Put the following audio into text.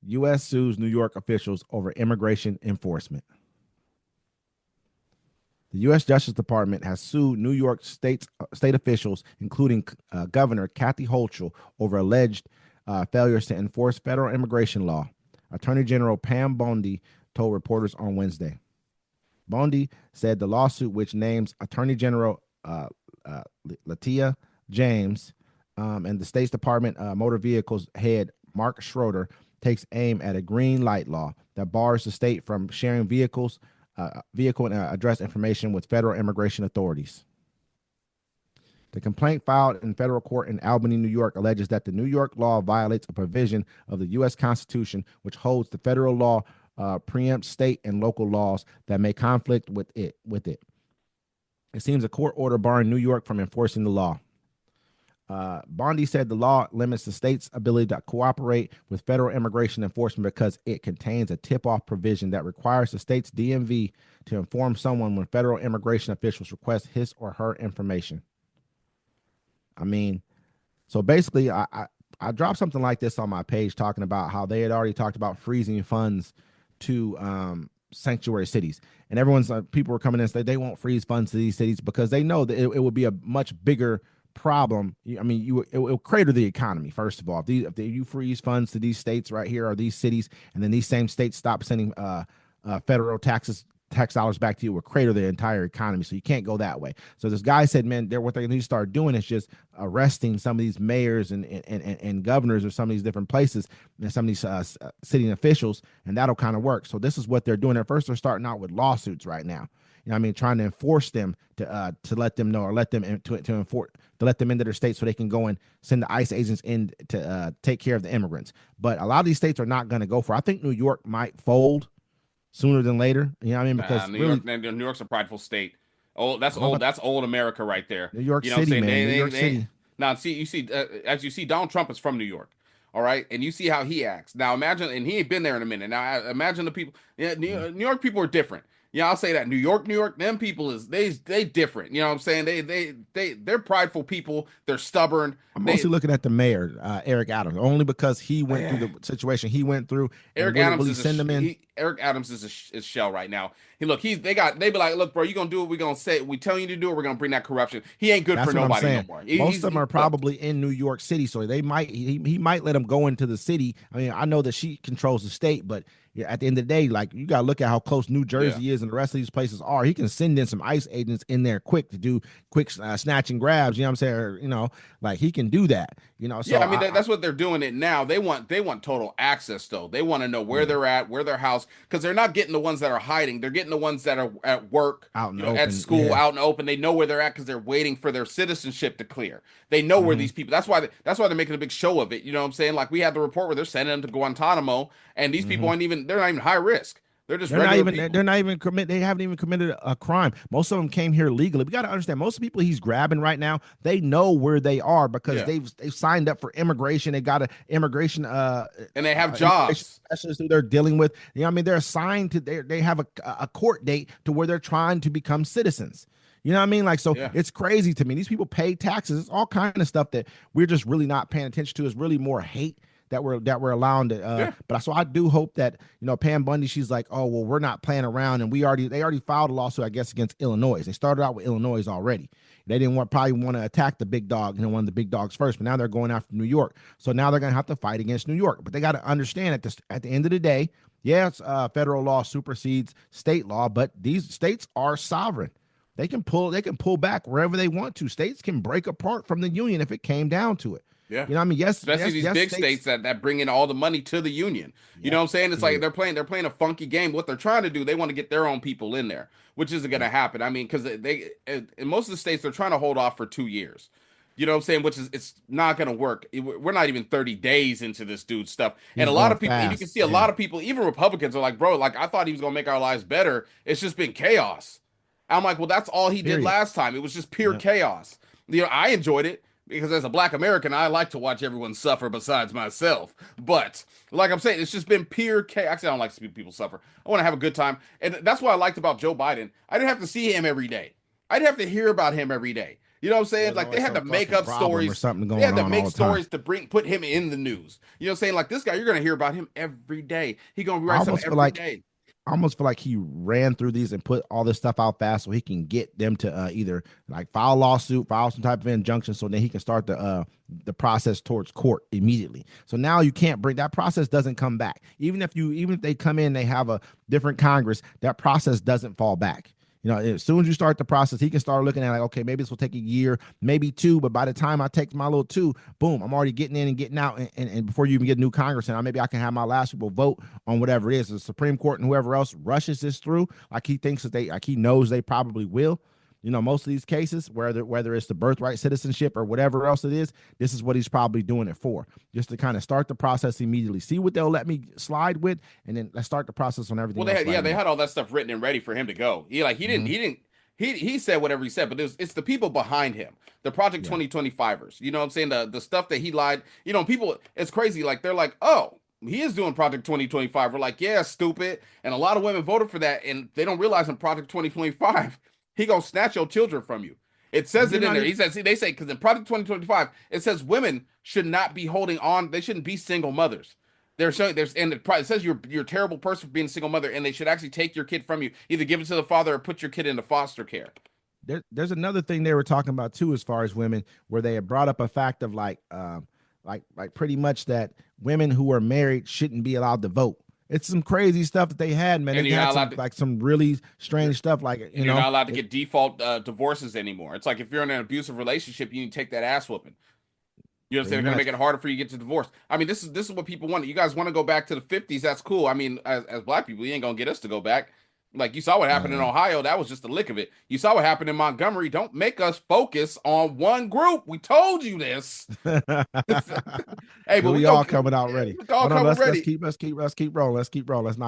U.S. sues New York officials over immigration enforcement. The U.S. Justice Department has sued New York state officials, including Governor Kathy Hochul, over alleged failures to enforce federal immigration law. Attorney General Pam Bondi told reporters on Wednesday. Bondi said the lawsuit, which names Attorney General Letitia James and the State's Department Motor Vehicles head Mark Schroeder, takes aim at a green light law that bars the state from sharing vehicle and address information with federal immigration authorities. The complaint filed in federal court in Albany, New York, alleges that the New York law violates a provision of the U.S. Constitution, which holds the federal law preempts state and local laws that may conflict with it. It seems a court order barring New York from enforcing the law. Bondi said the law limits the state's ability to cooperate with federal immigration enforcement because it contains a tip-off provision that requires the state's DMV to inform someone when federal immigration officials request his or her information. I mean, so basically, I dropped something like this on my page talking about how they had already talked about freezing funds to sanctuary cities, and everyone's people were coming in and saying they won't freeze funds to these cities because they know that it would be a much bigger problem. I mean, it will crater the economy. First of all, if you freeze funds to these states right here or these cities, and then these same states stop sending federal tax dollars back to you, will crater the entire economy. So you can't go that way. So this guy said, man, what they need to start doing is just arresting some of these mayors and governors of some of these different places and some of these city officials, and that'll kind of work. So this is what they're doing. At first, they're starting out with lawsuits right now. You know what I mean, trying to enforce them to let them know, or let them to let them into their state so they can go and send the ICE agents in to take care of the immigrants. But a lot of these states are not going to go for it. I think New York might fold sooner than later. You know what I mean? Because New York's a prideful state. Oh, that's old. That's old America right there. New York City, man. New York City. Now, as you see, Donald Trump is from New York. All right, and you see how he acts. Now imagine, and he ain't been there in a minute. Now imagine the people. Yeah, New York people are different. Yeah, I'll say that. New York, them people is they different. You know what I'm saying? They're prideful people. They're stubborn. I'm mostly looking at the mayor, Eric Adams, only because he went through the situation he went through. Eric Adams Eric Adams is a shell right now. They be like, look, bro, you gonna do what we gonna say. We tell you to do it. We're gonna bring that corruption. He ain't good for nobody no more. Most of them are probably in New York City, so he might let them go into the city. I mean, I know that she controls the state, but yeah, at the end of the day, like, you got to look at how close New Jersey is and the rest of these places are. He can send in some ICE agents in there quick to do quick snatch and grabs. You know what I'm saying? Or, you know, like, he can do that. You know, so yeah, I mean, that's what they're doing it now. They want total access, though. They want to know where they're at, where they're housed, because they're not getting the ones that are hiding. They're getting the ones that are at work, out in the open, at school, out in the open. They know where they're at because they're waiting for their citizenship to clear. They know where these people. That's why they're making a big show of it. You know what I'm saying? Like, we had the report where they're sending them to Guantanamo, and these people they're not even high risk. They're just regular people. They're not even they haven't even committed a crime. Most of them came here legally. We got to understand, most of the people he's grabbing right now, they know where they are because they've signed up for immigration. They got an immigration and they have jobs. Specialists who they're dealing with. You know what I mean? They're assigned to they have a court date to where they're trying to become citizens. You know what I mean? Like, so it's crazy to me. These people pay taxes. It's all kind of stuff that we're just really not paying attention to. It's really more hate that we're allowing to but so I do hope that, you know, Pam Bundy, she's like, oh well, we're not playing around, and they already filed a lawsuit, I guess, against Illinois. They started out with Illinois already. They didn't probably want to attack the big dog, you know, one of the big dogs first, but now they're going after New York. So now they're going to have to fight against New York. But they got to understand at the end of the day, yes, federal law supersedes state law, but these states are sovereign. They can pull back wherever they want to. States can break apart from the union if it came down to it. Yeah. You know what I mean? Yes. Especially these big states that bring in all the money to the union. You know what I'm saying? It's like they're playing a funky game. What they're trying to do, they want to get their own people in there, which isn't going to happen. I mean, because in most of the states, they're trying to hold off for 2 years. You know what I'm saying? Which is, it's not going to work. We're not even 30 days into this dude's stuff. And a lot of people, you can see a lot of people, even Republicans, are like, bro, like, I thought he was going to make our lives better. It's just been chaos. I'm like, well, that's all he did last time. It was just pure chaos. You know, I enjoyed it, because as a Black American, I like to watch everyone suffer besides myself. But like I'm saying, it's just been pure chaos. Actually, I don't like to see people suffer. I want to have a good time. And that's what I liked about Joe Biden. I didn't have to see him every day. I didn't have to hear about him every day. You know what I'm saying? There's Like they always had some to make fucking up problem or stories. something They going had to on all make the time. stories to put him in the news. You know what I'm saying? Like this guy, you're gonna hear about him every day. He gonna I write something almost feel every like day. I almost feel like he ran through these and put all this stuff out fast so he can get them to either like file a lawsuit, file some type of injunction, so then he can start the process towards court immediately. So now you can't bring that process doesn't come back. Even if they come in, they have a different Congress, that process doesn't fall back. You know, as soon as you start the process, he can start looking at like, okay, maybe this will take a year, maybe two, but by the time I take my little two, boom, I'm already getting in and getting out. And before you even get a new Congress, and maybe I can have my last people vote on whatever it is. The Supreme Court and whoever else rushes this through, like he thinks that like he knows they probably will. You know, most of these cases, whether it's the birthright citizenship or whatever else it is, this is what he's probably doing it for, just to kind of start the process immediately. See what they'll let me slide with, and then let's start the process on everything Well, they else had right they away. had all that stuff written and ready for him to go. He said whatever he said, but it's the people behind him, the Project Yeah. 2025ers. You know what I'm saying? The stuff that he lied. You know, people. It's crazy. Like they're like, oh, he is doing Project 2025. We're like, yeah, stupid. And a lot of women voted for that, and they don't realize in Project 2025, he gonna snatch your children from you. It And says you're it in not there. even He says, see, they say because in Project 2025, it says women should not be holding on. They shouldn't be single mothers. They're showing there's and it says you're a terrible person for being a single mother, and they should actually take your kid from you, either give it to the father or put your kid into foster care. there's another thing they were talking about too, as far as women, where they had brought up a fact of like pretty much that women who are married shouldn't be allowed to vote. It's some crazy stuff that they had, man. And They you're had not allowed to. some really You're strange stuff, like and you're not allowed to get default divorces anymore. It's like if you're in an abusive relationship, you need to take that ass whooping. You pretty understand? They're gonna much. make it harder for you to get to divorce. I mean, this is what people want. You guys want to go back to the 50s? That's cool. I mean, as black people, you ain't gonna get us to go back. Like you saw what happened in Man, Ohio. That was just the lick of it. You saw what happened in Montgomery. Don't make us focus on one group. We told you this. Hey, but we all coming out ready. we all But no, coming let's ready. keep rolling. Let's keep rolling. Let's not.